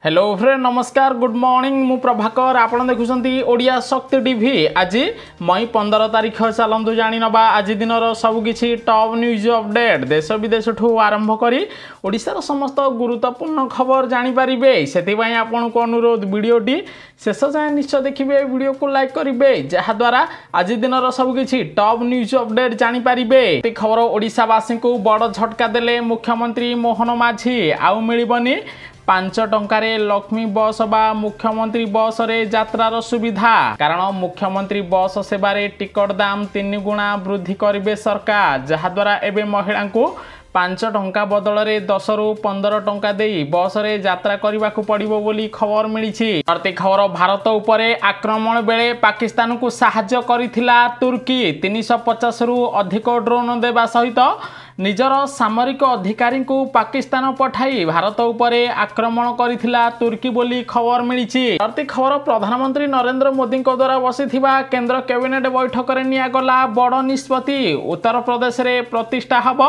Hello friend नमस्कार good morning मु प्रभाकर आपण देखुछंती ओडिया शक्ति टीवी आज मई 15 तारिख चलतु जानी नबा आज दिन सब किछि टॉप न्यूज अपडेट देश विदेश ठू आरंभ करी ओडिशार समस्त गुरुत्वपूर्ण खबर जानी परिबे सेति पई आपन को अनुरोध वीडियोटी शेष जाय निश्चय देखिबे वीडियो को लाइक करिबे जहा द्वारा आज दिन सब किछि टॉप न्यूज अपडेट जानी परिबे खबर ओडिशावासी को बड़ झटका देले मुख्यमंत्री मोहन माझी आउ मिलिबनी 5 टंकार लक्ष्मी बस बा मुख्यमंत्री बस रे यात्रार सुविधा कारण मुख्यमंत्री बस सेवारे टिकट दाम 3 गुणा वृद्धि करिवे सरकार जहा द्वारा एबे महिला को 5 टंका बदल रे 10 रु 15 टंका देई बस रे यात्रा करबाकू पड़िबो बोली खबर मिलिछि। प्रति खबर भारत उपरे आक्रमण बेले पाकिस्तान को सहायता करिथिला तुर्की 350 रु अधिक ड्रोन देबा सहित निजर सामरिक अधिकारी को पाकिस्तान पठाई भारत उपरे आक्रमण करिथिला तुर्की बोली खबर मिलिछि। प्रति खबर प्रधानमंत्री नरेंद्र मोदी द्वारा बसिथिबा केंद्र कैबिनेट बैठक रे निया गला बड़ निष्पत्ति उत्तर प्रदेश रे प्रतिष्ठा हब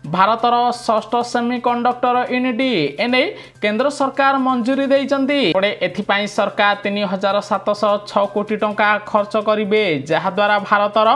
भारतर 6ठ सेमीकंडक्टर यूनिटी एने केंद्र सरकार मंजूरी देइचंती ओडे एथिपाई सरकार 3706 कोटी टंका खर्च करिवे जहा द्वारा भारतर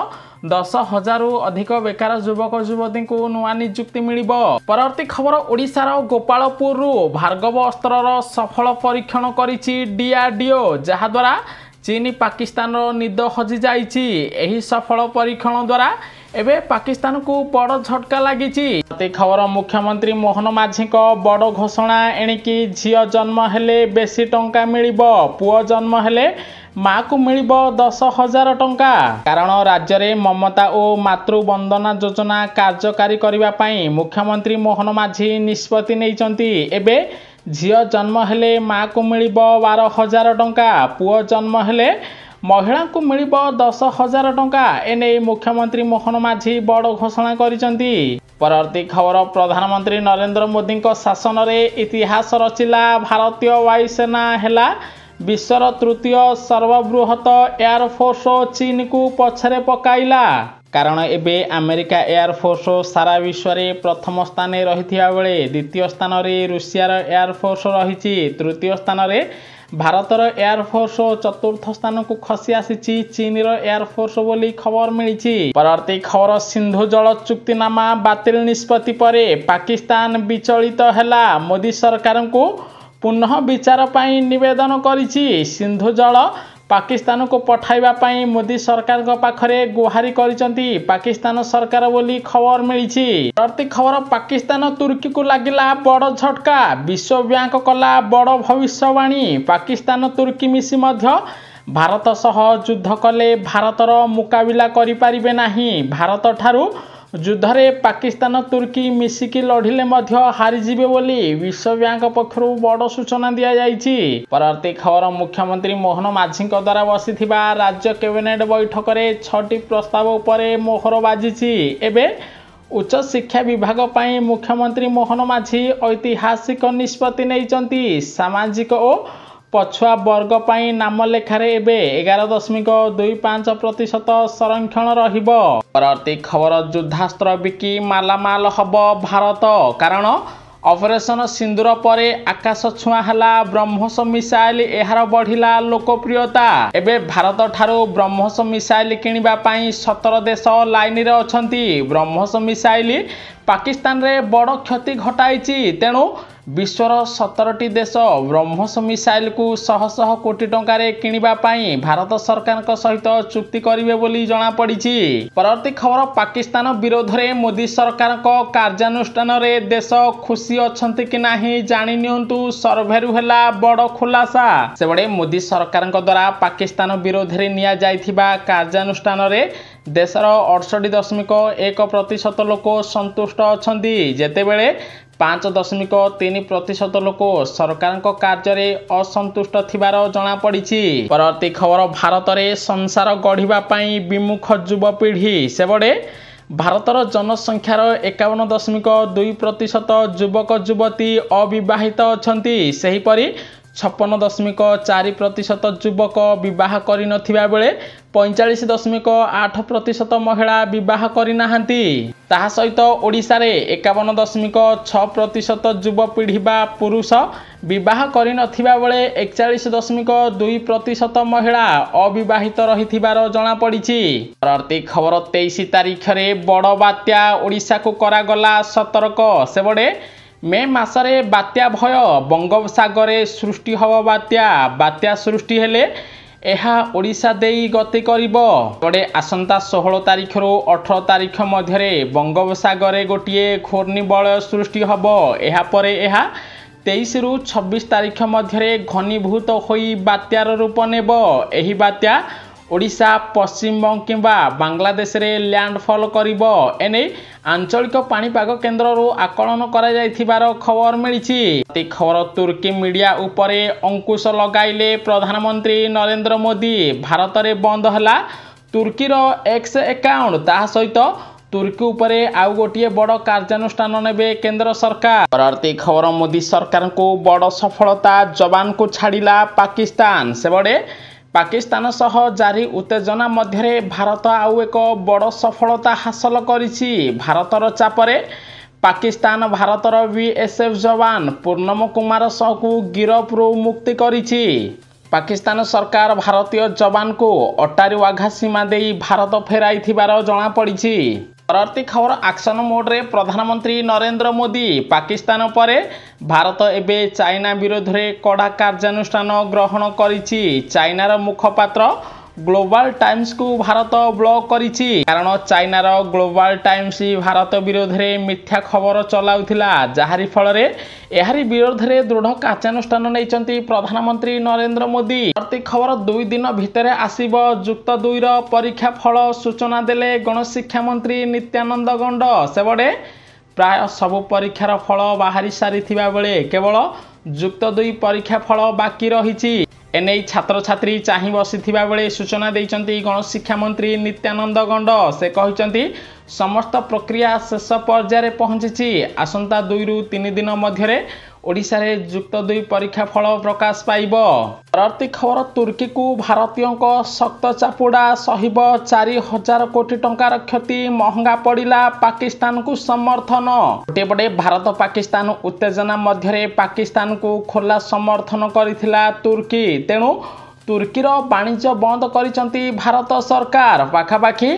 10,000 रु अधिक बेकार युवक युवती को नुआ नियुक्ति मिलिबो। परवर्ती खबर ओडिशार गोपालपुर रु भार्गव अस्त्रर सफल परीक्षण करिछि डीआरडीओ जहा द्वारा चीन पाकिस्तान निद हजि जाइछि एही सफल परीक्षण द्वारा एबे पाकिस्तान को बड़ झटका लागिछि। प्रति खबर मुख्यमंत्री मोहन माझी को बड़ घोषणा एणिकी झियो जन्म हेले बेसी टंका मिलिबो पुओ जन्म हेले माँ को मिलिबो 10,000 टंका कारण राज्य रे ममता और मातृवंदना योजना कार्यकारी करबा पई मुख्यमंत्री मोहन माझी निष्पत्ति नेइचंती एबे झियो जन्म हेले माँ को मिलिबो 12,000 टंका पुओ जन्म हेले महिला को मिलिबो 10,000 टंका एने मुख्यमंत्री मोहन माझी बड़ घोषणा करिसंती। परवर्ती खबर प्रधानमंत्री नरेंद्र मोदी शासन रे इतिहास रचिला भारतीय वायुसेना हेला विश्वर तृतीय सर्वबृहत एयरफोर्स चीन को पछरे पकाइला कारण एबे अमेरिका एयरफोर्स सारा विश्व रे प्रथम स्थान रहिथिया बेले द्वितीय स्थान रे रूसियार एयरफोर्स रहिछि तृतीय स्थान रे भारतर एयरफोर्स चतुर्थ स्थान को खसी आसी चीन एयरफोर्स बोली खबर मिली। परवर्ती खबर सिंधु जल चुक्तिनामा बातिल निष्पत्ति परे पाकिस्तान विचलित हैला मोदी सरकार को पुनः विचार पाई निवेदन करिछि सिंधु जल पाकिस्तान को पठाइबा पाई मोदी सरकार को पाखरे गुहारी करिसंती पाकिस्तान सरकार बोली खबर मिलिछि। प्रति खबर पाकिस्तान तुर्की को लागिला बड़ झटका विश्व बैंक कला बड़ भविष्यवाणी पाकिस्तान तुर्की मिसी मध्य भारत सह युद्ध कले भारतर मुकाबिला करि पारिबे नाही भारत ठारू युद्ध रे पाकिस्तान तुर्की मिसिकी लढ़िले मध्य हारिजिबे बोली विश्व बैंक पक्षरु बड़ सूचना दिया जाइछि। परवर्ती खबर मुख्यमंत्री मोहन माझी द्वारा बसिथिबा राज्य कैबिनेट बैठक रे 6टी प्रस्ताव उपरे मोहर बाजिछि एबे उच्च शिक्षा विभाग पई मुख्यमंत्री मोहन माझी ऐतिहासिक निष्पत्ति नेइचंती सामाजिक और पछुआ वर्ग पई नाम लेखारे एबे 11.25% संरक्षण रहिबो। परवर्ती खबर युद्धास्त्र बिकी मालामाल हब भारत कारण ऑपरेशन सिंदूर परे आकाश छुआ हला ब्रह्मोस मिसाइल एहार बढ़िला लोकप्रियता एबे भारत ठारो ब्रह्मोस मिसाइल किनिबा पई 17 देश लाइन रे अछंती ब्रह्मोस मिसाइल पाकिस्तान रे बड़ क्षति घटाइछि तेणु विश्वर 17टी देश ब्रह्मोस मिसाइल को शह शह कोटी टंका रे किनिबा पई भारत सरकार को सहित चुक्ति करिवे बोली जणा पड़िछि। परवर्ती खबर पाकिस्तान विरोध रे मोदी सरकार को कार्यानुष्ठान रे देश खुशी अछंती कि नाही जानि नियंतु सर्वेरु हला बड़ खुलासा सेबडे मोदी सरकार द्वारा पाकिस्तान विरोध रे निया जाइथिबा कार्यानुष्ठान रे देशर 68.1% लोक संतुष्ट अछंती जेतेबेले 5.3% लोक सरकार कार्य रे असंतुष्ट थिबार जना पड़िछि। परवर्ती खबर भारत रे संसार गढ़िबा पई विमुख युवपीढ़ी सेबडे भारतर जनसंख्यार 51.2% युवक युवती अविवाहित अछंती सेहिपरि 56.4% ଯୁବକ ବିବାହ କରିନଥିବା ବେଳେ 45.8% ମହିଳା ବିବାହ କରିନାହାନ୍ତି। ତାହା ସହିତ ଓଡ଼ିଶାରେ 51.6% ଯୁବପିଢ଼ି ବା ପୁରୁଷ ବିବାହ କରିନଥିବା ବେଳେ 41.2% ମହିଳା ଅବିବାହିତ ରହିଥିବାର ଜଣାପଡ଼ିଛି। ପରବର୍ତ୍ତୀ ଖବର 23 ତାରିଖରେ ବଡ଼ ବାତ୍ୟା ଓଡ଼ିଶାକୁ କରାଗଲା ସତର୍କ। ସେପଟେ ମେ ମାସରେ ବାତ୍ୟା ଭୟ, ବଙ୍ଗୋପସାଗରରେ ସୃଷ୍ଟି ହେବ ବାତ୍ୟା ସୃଷ୍ଟି ହେଲେ ଏହା ଓଡ଼ିଶା ଦେଇ ଗତି କରିବ। ପରେ ଆସନ୍ତା 16 ତାରିଖରୁ 18 ତାରିଖ ମଧ୍ୟରେ ବଙ୍ଗୋପସାଗରରେ ଗୋଟିଏ ଘୂର୍ଣ୍ଣିବଳୟ ସୃଷ୍ଟି ହେବ। ଏହାପରେ ଏହା 23ରୁ 26 ତାରିଖ ମଧ୍ୟରେ ଘନୀଭୂତ ହୋଇ ବାତ୍ୟାର ରୂପ ନେବ। ଏହି ବାତ୍ୟା ଓଡ଼ିଶା, ପଶ୍ଚିମବଙ୍ଗ କିମ୍ବା ବାଂଲାଦେଶରେ ଲ୍ୟାଣ୍ଡଫଲ୍ କରିବ। ଏନେଇ ଆଞ୍ଚଳିକ ପାଣିପାଗ କେନ୍ଦ୍ରରୁ ଆକଳନ କରାଯାଇଥିବାର ଖବର ମିଳିଛି। ଖବର ତୁର୍କୀ ମିଡ଼ିଆ ଉପରେ ଅଙ୍କୁଶ ଲଗାଇଲେ ପ୍ରଧାନମନ୍ତ୍ରୀ ନରେନ୍ଦ୍ର ମୋଦି। ଭାରତରେ ବନ୍ଦ ହେଲା ତୁର୍କୀର ଏକ୍ସ ଆକାଉଣ୍ଟ। ତାହା ସହିତ ତୁର୍କୀ ଉପରେ ଆଉ ଗୋଟିଏ ବଡ଼ କାର୍ଯ୍ୟାନୁଷ୍ଠାନ ନେବେ କେନ୍ଦ୍ର ସରକାର। ପରବର୍ତ୍ତୀ ଖବର ମୋଦି ସରକାରଙ୍କୁ ବଡ଼ ସଫଳତା, ଯବାନଙ୍କୁ ଛାଡ଼ିଲା ପାକିସ୍ତାନ। ସେପଟେ ପାକିସ୍ତାନ ସହ ଜାରି ଉତ୍ତେଜନା ମଧ୍ୟରେ ଭାରତ ଆଉ ଏକ ବଡ଼ ସଫଳତା ହାସଲ କରିଛି। ଭାରତର ଚାପରେ ପାକିସ୍ତାନ ଭାରତର ବିଏସ୍ଏଫ୍ ଯବାନ ପୂର୍ଣ୍ଣମ କୁମାର ସାହୁକୁ ଗିରଫରୁ ମୁକ୍ତି କରିଛି। ପାକିସ୍ତାନ ସରକାର ଭାରତୀୟ ଯବାନଙ୍କୁ ଅଟ୍ଟାରୀ ୱାଘା ସୀମା ଦେଇ ଭାରତ ଫେରାଇଥିବାର ଜଣାପଡ଼ିଛି। ପରବର୍ତ୍ତୀ ଖବର ଆକ୍ସନ ମୋଡ୍ରେ ପ୍ରଧାନମନ୍ତ୍ରୀ ନରେନ୍ଦ୍ର ମୋଦି। ପାକିସ୍ତାନ ପରେ ଭାରତ ଏବେ ଚାଇନା ବିରୋଧରେ କଡ଼ା କାର୍ଯ୍ୟାନୁଷ୍ଠାନ ଗ୍ରହଣ କରିଛି। ଚାଇନାର ମୁଖପାତ୍ର ଗ୍ଲୋବାଲ ଟାଇମ୍ସକୁ ଭାରତ ବ୍ଲକ୍ କରିଛି। କାରଣ ଚାଇନାର ଗ୍ଲୋବାଲ ଟାଇମ୍ସ ଭାରତ ବିରୋଧରେ ମିଥ୍ୟା ଖବର ଚଲାଉଥିଲା, ଯାହାରି ଫଳରେ ଏହାରି ବିରୋଧରେ ଦୃଢ଼ କାର୍ଯ୍ୟାନୁଷ୍ଠାନ ନେଇଛନ୍ତି ପ୍ରଧାନମନ୍ତ୍ରୀ ନରେନ୍ଦ୍ର ମୋଦି। ପରବର୍ତ୍ତୀ ଖବର 2 ଦିନ ଭିତରେ ଆସିବ ଯୁକ୍ତ 2ର ପରୀକ୍ଷା ଫଳ, ସୂଚନା ଦେଲେ ଗଣଶିକ୍ଷା ମନ୍ତ୍ରୀ ନିତ୍ୟାନନ୍ଦ ଗଣ୍ଡ। ସେପଟେ ପ୍ରାୟ ସବୁ ପରୀକ୍ଷାର ଫଳ ବାହାରି ସାରିଥିବା ବେଳେ କେବଳ ଯୁକ୍ତ 2 ପରୀକ୍ଷା ଫଳ ବାକି ରହିଛି। ଏନେଇ ଛାତ୍ରଛାତ୍ରୀ ଚାହିଁ ବସିଥିବା ବେଳେ ସୂଚନା ଦେଇଛନ୍ତି ଗଣଶିକ୍ଷା ମନ୍ତ୍ରୀ ନିତ୍ୟାନନ୍ଦ ଗଣ୍ଡ। ସେ କହିଛନ୍ତି ସମସ୍ତ ପ୍ରକ୍ରିୟା ଶେଷ ପର୍ଯ୍ୟାୟରେ ପହଞ୍ଚିଛି। ଆସନ୍ତା 2ରୁ 3 ଦିନ ମଧ୍ୟରେ ଓଡ଼ିଶାରେ ଯୁକ୍ତ 2 ପରୀକ୍ଷା ଫଳ ପ୍ରକାଶ ପାଇବ। ପରବର୍ତ୍ତୀ ଖବର ତୁର୍କୀକୁ ଭାରତୀୟଙ୍କ ଶକ୍ତ ଚାପୁଡ଼ା, ସହିବ 4,000 କୋଟି ଟଙ୍କାର କ୍ଷତି, ମହଙ୍ଗା ପଡ଼ିଲା ପାକିସ୍ତାନକୁ ସମର୍ଥନ। ଗୋଟିଏ ପଟେ ଭାରତ ପାକିସ୍ତାନ ଉତ୍ତେଜନା ମଧ୍ୟରେ ପାକିସ୍ତାନକୁ ଖୋଲା ସମର୍ଥନ କରିଥିଲା ତୁର୍କୀ। ତେଣୁ ତୁର୍କୀର ବାଣିଜ୍ୟ ବନ୍ଦ କରିଛନ୍ତି ଭାରତ ସରକାର। ପାଖାପାଖି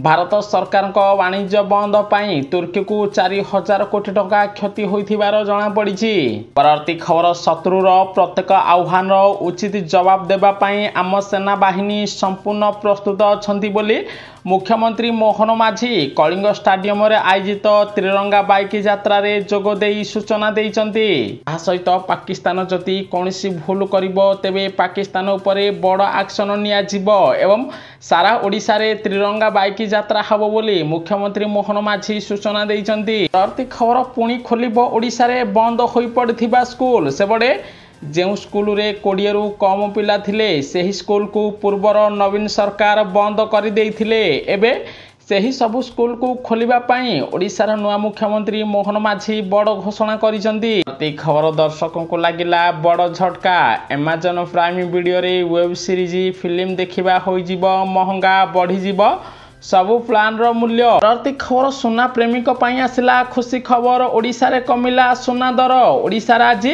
ଭାରତ ସରକାରଙ୍କ ବାଣିଜ୍ୟ ବନ୍ଦ ପାଇଁ ତୁର୍କୀକୁ 4,000 କୋଟି ଟଙ୍କା କ୍ଷତି ହୋଇଥିବାର ଜଣାପଡ଼ିଛି। ପରବର୍ତ୍ତୀ ଖବର ଶତ୍ରୁର ପ୍ରତ୍ୟେକ ଆହ୍ୱାନର ଉଚିତ ଜବାବ ଦେବା ପାଇଁ ଆମ ସେନାବାହିନୀ ସମ୍ପୂର୍ଣ୍ଣ ପ୍ରସ୍ତୁତ ଅଛନ୍ତି ବୋଲି ମୁଖ୍ୟମନ୍ତ୍ରୀ ମୋହନ ମାଝୀ କଳିଙ୍ଗ ଷ୍ଟାଡିୟମରେ ଆୟୋଜିତ ତ୍ରିରଙ୍ଗା ବାଇକ୍ ଯାତ୍ରାରେ ଯୋଗ ଦେଇ ସୂଚନା ଦେଇଛନ୍ତି। ଏହା ସହିତ ପାକିସ୍ତାନ ଯଦି କୌଣସି ଭୁଲ କରିବ ତେବେ ପାକିସ୍ତାନ ଉପରେ ବଡ଼ ଆକ୍ସନ ନିଆଯିବ ଏବଂ ସାରା ଓଡ଼ିଶାରେ ତ୍ରିରଙ୍ଗା ବାଇକ୍ ଯାତ୍ରା ହେବ ବୋଲି ମୁଖ୍ୟମନ୍ତ୍ରୀ ମୋହନ ମାଝୀ ସୂଚନା ଦେଇଛନ୍ତି। ପରବର୍ତ୍ତୀ ଖବର ପୁଣି ଖୋଲିବ ଓଡ଼ିଶାରେ ବନ୍ଦ ହୋଇପଡ଼ିଥିବା ସ୍କୁଲ। ସେପଟେ ଯେଉଁ ସ୍କୁଲରେ 20ରୁ କମ୍ ପିଲା ଥିଲେ ସେହି ସ୍କୁଲକୁ ପୂର୍ବର ନବୀନ ସରକାର ବନ୍ଦ କରିଦେଇଥିଲେ। ଏବେ ସେହି ସବୁ ସ୍କୁଲକୁ ଖୋଲିବା ପାଇଁ ଓଡ଼ିଶାର ନୂଆ ମୁଖ୍ୟମନ୍ତ୍ରୀ ମୋହନ ମାଝୀ ବଡ଼ ଘୋଷଣା କରିଛନ୍ତି। ପ୍ରତି ଖବର ଦର୍ଶକଙ୍କୁ ଲାଗିଲା ବଡ଼ ଝଟକା। ଆମାଜନ ପ୍ରାଇମ୍ ଭିଡ଼ିଓରେ ୱେବ୍ ସିରିଜ୍ ଫିଲ୍ମ ଦେଖିବା ହୋଇଯିବ ମହଙ୍ଗା, ବଢ଼ିଯିବ ସବୁ ପ୍ଲାନ୍ର ମୂଲ୍ୟ। ପରବର୍ତ୍ତୀ ଖବର ସୁନା ପ୍ରେମୀଙ୍କ ପାଇଁ ଆସିଲା ଖୁସି ଖବର। ଓଡ଼ିଶାରେ କମିଲା ସୁନା ଦର। ଓଡ଼ିଶାରେ ଆଜି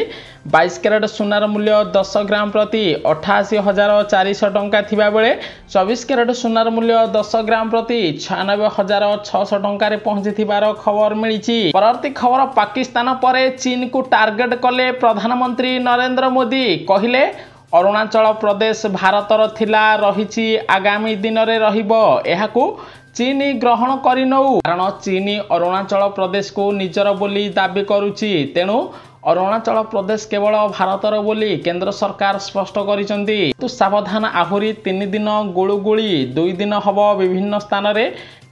22 କ୍ୟାରେଟ୍ ସୁନାର ମୂଲ୍ୟ 10 ଗ୍ରାମ ପ୍ରତି 88,400 ଟଙ୍କା ଥିବାବେଳେ 24 କ୍ୟାରେଟ୍ ସୁନାର ମୂଲ୍ୟ 10 ଗ୍ରାମ ପ୍ରତି 96,600 ଟଙ୍କାରେ ପହଞ୍ଚିଥିବାର ଖବର ମିଳିଛି। ପରବର୍ତ୍ତୀ ଖବର ପାକିସ୍ତାନ ପରେ ଚୀନକୁ ଟାର୍ଗେଟ କଲେ ପ୍ରଧାନମନ୍ତ୍ରୀ ନରେନ୍ଦ୍ର ମୋଦି। କହିଲେ ଅରୁଣାଚଳ ପ୍ରଦେଶ ଭାରତର ଥିଲା, ରହିଛି, ଆଗାମୀ ଦିନରେ ରହିବ। ଏହାକୁ ଚୀନ ଗ୍ରହଣ କରିନେଉ। କାରଣ ଚୀନ ଅରୁଣାଚଳ ପ୍ରଦେଶକୁ ନିଜର ବୋଲି ଦାବି କରୁଛି। ତେଣୁ ଅରୁଣାଚଳ ପ୍ରଦେଶ କେବଳ ଭାରତର ବୋଲି କେନ୍ଦ୍ର ସରକାର ସ୍ପଷ୍ଟ କରିଛନ୍ତି। କିନ୍ତୁ ସାବଧାନ, ଆହୁରି 3 ଦିନ ଗୁଳୁଗୁଳି, 2 ଦିନ ହେବ ବିଭିନ୍ନ ସ୍ଥାନରେ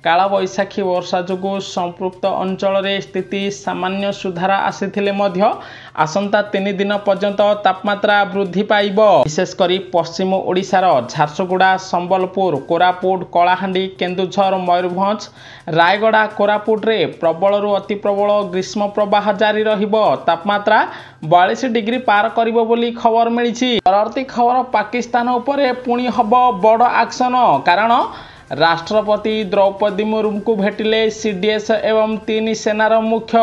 कालबैशाखी वर्षा जोगु संपृक्त अंचल स्थिति सामान्य सुधार आसिथिले मध्य आसंता 3 दिन पर्यंत तापमात्रा वृद्धि पाइब। विशेषकर पश्चिम ओडिशार झारसुगुड़ा, संबलपुर, कोरापुट, कलाहांडी, केन्दुझर, मयूरभंज, रायगड़ा, कोरापुट रे प्रबल रु अति प्रबल ग्रीष्म प्रवाह जारी रहिबो। तापमात्रा 42 डिग्री पार करिबो बोली खबर मिलिछि। परवर्ती खबर पाकिस्तान उपरे पुणी हबो बड़ एक्शन, कारण राष्ट्रपति द्रौपदी मुर्मू को भेटिले सीडीएस एवं 3 सेनार मुख्य।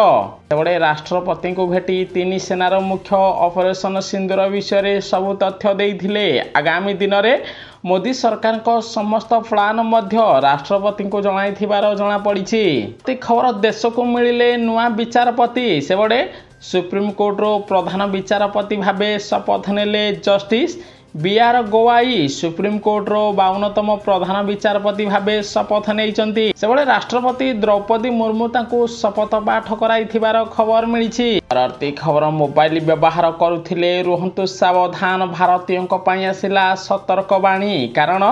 सेबड़े राष्ट्रपति को भेटी 3 सेनार मुख्य ऑपरेशन सिंदूर विषय सबु तथ्य देइथिले। आगामी दिन में मोदी सरकार को समस्त प्लान मध्य राष्ट्रपति को जणाइथिबार जणा पड़िछि। खबर देश को मिलिले नुआ विचारपति। सेबड़े सुप्रीमकोर्ट रो प्रधान विचारपति भावे शपथ नेले जस्टिस बीआर गोवाई। सुप्रीमकोर्ट रो 52तम प्रधान विचारपति भावे शपथ नेइचंती। सेबळे राष्ट्रपति द्रौपदी मुर्मू तांको शपथ पाठ कराइथिबार खबर मिलिछि। परवर्ती खबर मोबाइल व्यवहार करुथिले रुहंतु सावधान, भारतीयों पई आसिला सतर्कवाणी। कारण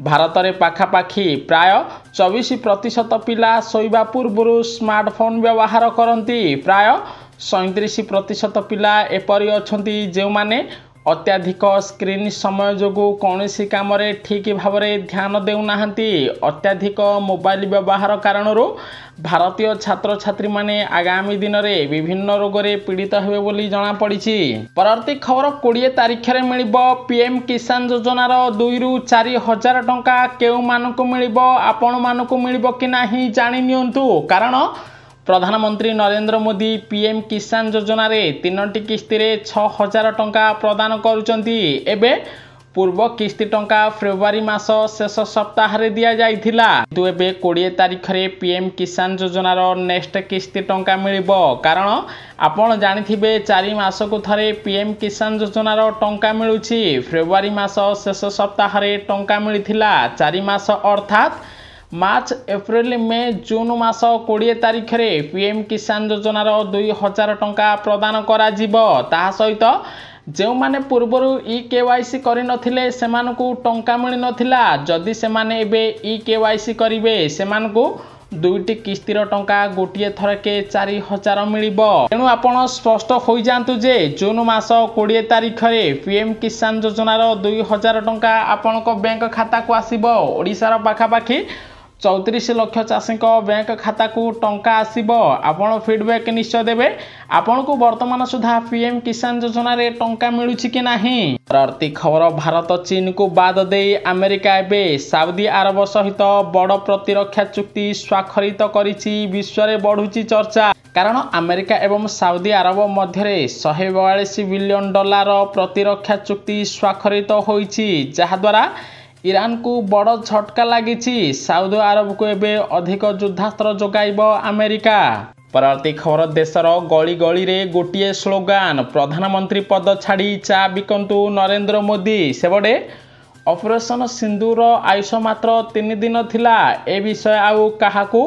भारत में पाखापाखि प्राय 24% पिला शोइबा पूर्व स्मार्टफोन व्यवहार करती। प्राय 37% पिला एपरि अछंती जो माने अत्याधिक स्क्रीन समय जोगु कौनसी काम रे ठीक भाव में ध्यान देउनाहांती। अत्याधिक मोबाइल व्यवहार कारणरू भारतीय छात्र छात्री माने आगामी दिन में विभिन्न रोग रे पीड़ित हेबे बोली जणा पड़िछि। परवर्ती खबर 20 तारिख रे मिलिबो पीएम किसान योजनार 2 रु 4 हजार टंका। केउ मानकु मिलिबो, आपण मानकु मिलिबो कि नाही जानि नियंतु। कारण प्रधानमंत्री नरेंद्र मोदी पीएम किसान योजना रे 3टी किस्ती रे 6000 टंका प्रदान करुचंती। एबे पूर्व किस्ती टंका फेब्रुआरी मास शेष सप्ताह रे दिया जाइथिला, किंतु एबे 20 तारिख रे पीएम किसान योजनार नेक्स्ट किस्ती टंका मिलिबो। कारण आपण जानिथिबे 4 मास को थरे पीएम किसान योजनार टंका मिलुछि। फेब्रुआरी मास शेष सप्ताह रे टंका मिलिथिला। 4 मास अर्थात मार्च, एप्रिल, मे, जून मास 20 तारिख रे पीएम किसान योजनार 2000 टंका प्रदान करा जिवो। ताहा सहित जो माने पूर्वरु केवाईसी करि नथिले सेमानकु टंका मिलि नथिला। जदि सेमाने एबे केवाईसी करिवे सेमानकु 2टी किस्तीर टंका गोटिए थरके 4000 मिलिबो। तेणु आपण स्पष्ट होई जांतु जे जून मास 20 तारिख रे पीएम किसान योजनार 2000 टंका आपणक बैंक खाता को आसीबो। ओडिसार पाखापाखि 34 लाख चाषी बैंक खाता को टंका आसीबो। आपण फीडबैक निश्चय देबे आपण को वर्तमान सुधा पीएम किसान योजना रे टंका मिलुछि कि नाही। परवर्ती खबर भारत चीन को बाद दे अमेरिका एबे सऊदी अरब सहित बड़ प्रतिरक्षा चुक्ति स्वाक्षरित करिछि। विश्व रे बढ़ुछि चर्चा। कारण अमेरिका एवं सऊदी अरब मध्य 142 बिलियन डॉलर प्रतिरक्षा चुक्ति स्वाक्षरित होइछि, जहा द्वारा ईरान को बड़ झटका लगी। सऊदी अरब को एबे अधिक युद्धास्त्र जोगाइब अमेरिका। परवर्ती खबर देशर गली गली रे गोटिए स्लोगान, प्रधानमंत्री पद छाड़ी चा बिकंतु नरेंद्र मोदी। सेबड़े ऑपरेशन सिंदूर आयुष मात्र 3 दिन थिला। ए विषय आउ काहाकू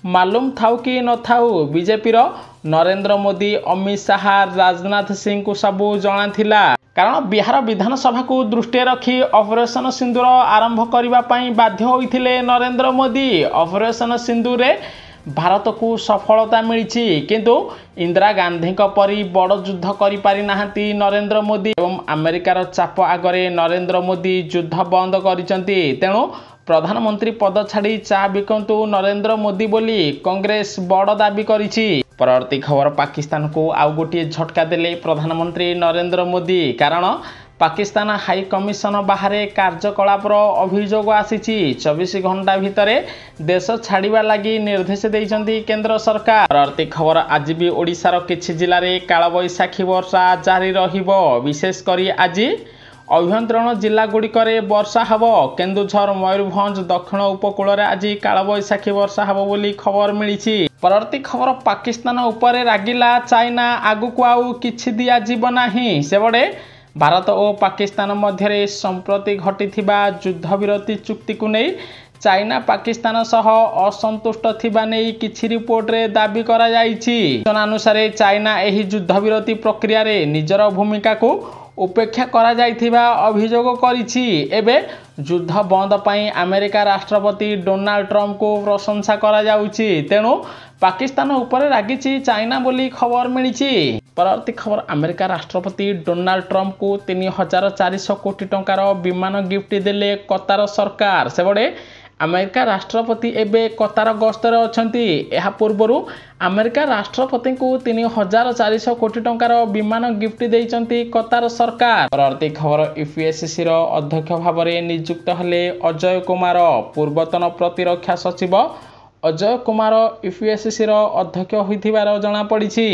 मालूम थाउ कि न थाउ बीजेपी रो नरेंद्र मोदी, अमित शाह, राजनाथ सिंह को सबू जणा थिला। कारण बिहार विधानसभा को दृष्टि रखी ऑपरेशन सिंदूर आरंभ करने पई बाध्य होइथिले नरेंद्र मोदी। ऑपरेशन सिंदूर रे भारत को सफलता मिली, किंतु इंदिरा गांधी परी बड़ युद्ध करि पारि नाहंती नरेंद्र मोदी। एवं अमेरिकार चाप आगरे नरेंद्र मोदी युद्ध बंद करिसंती। तेणु प्रधानमंत्री पद छाड़ी चा बिकंतु नरेंद्र मोदी बोली कांग्रेस बड़ दाबी करिछि। परवर्ती खबर पाकिस्तान को आउ गोटे झटका देले प्रधानमंत्री नरेंद्र मोदी। कारण पाकिस्तान हाई कमिशन बाहर कार्यकलापर अभियोग आसीछि। 24 घंटा भितर देश छाड़िबा लगी निर्देश देइछंती केंद्र सरकार। परवर्ती खबर आज भी ओडिशार किछि जिल्ला रे कालबैशाखी वर्षा जारी रहिबो। विशेष करी आज अभ्यंतरण जिला गुड़िकरे वर्षा हब। केन्दुझर, मयूरभंज, दक्षिण उपकूल रे आज कालबैशाखी वर्षा हब बोली खबर मिली। परवर्ती खबर पाकिस्तान उपरे रागिला चाइना, आगुक आउ किछि दिया जीव नाही। सेबड़े भारत और पाकिस्तान मध्य संप्रति घटिथिबा युद्ध विरति चुक्ति को नहीं चाइना पाकिस्तान सह असंतुष्ट थिबा नै किछि रिपोर्ट रे दाबी करा जाइछि। सूचना अनुसार चाइना एही युद्ध विरति प्रक्रिया रे निजर भूमिका को उपेक्षा करा जाइथिबा अभियोग करिछि। एबे ଯୁଦ୍ଧ ବନ୍ଦ ପାଇଁ ଆମେରିକା ରାଷ୍ଟ୍ରପତି ଡୋନାଲ୍ଡ ଟ୍ରମ୍ପଙ୍କୁ ପ୍ରଶଂସା କରାଯାଉଛି। ତେଣୁ ପାକିସ୍ତାନ ଉପରେ ରାଗିଛି ଚାଇନା ବୋଲି ଖବର ମିଳିଛି। ପରବର୍ତ୍ତୀ ଖବର ଆମେରିକା ରାଷ୍ଟ୍ରପତି ଡୋନାଲ୍ଡ ଟ୍ରମ୍ପଙ୍କୁ 3400 କୋଟି ଟଙ୍କାର ବିମାନ ଗିଫ୍ଟ ଦେଲେ କତାର ସରକାର। ସେପଟେ ଆମେରିକା ରାଷ୍ଟ୍ରପତି ଏବେ କତାର ଗସ୍ତରେ ଅଛନ୍ତି। ଏହା ପୂର୍ବରୁ ଆମେରିକା ରାଷ୍ଟ୍ରପତିଙ୍କୁ 3400 କୋଟି ଟଙ୍କାର ବିମାନ ଗିଫ୍ଟ ଦେଇଛନ୍ତି କତାର ସରକାର। ପରବର୍ତ୍ତୀ ଖବର ୟୁପିଏସସିର ଅଧ୍ୟକ୍ଷ ଭାବରେ ନିଯୁକ୍ତ ହେଲେ ଅଜୟ କୁମାର। ପୂର୍ବତନ ପ୍ରତିରକ୍ଷା ସଚିବ ଅଜୟ କୁମାର ୟୁପିଏସସିର ଅଧ୍ୟକ୍ଷ ହୋଇଥିବାର ଜଣାପଡ଼ିଛି।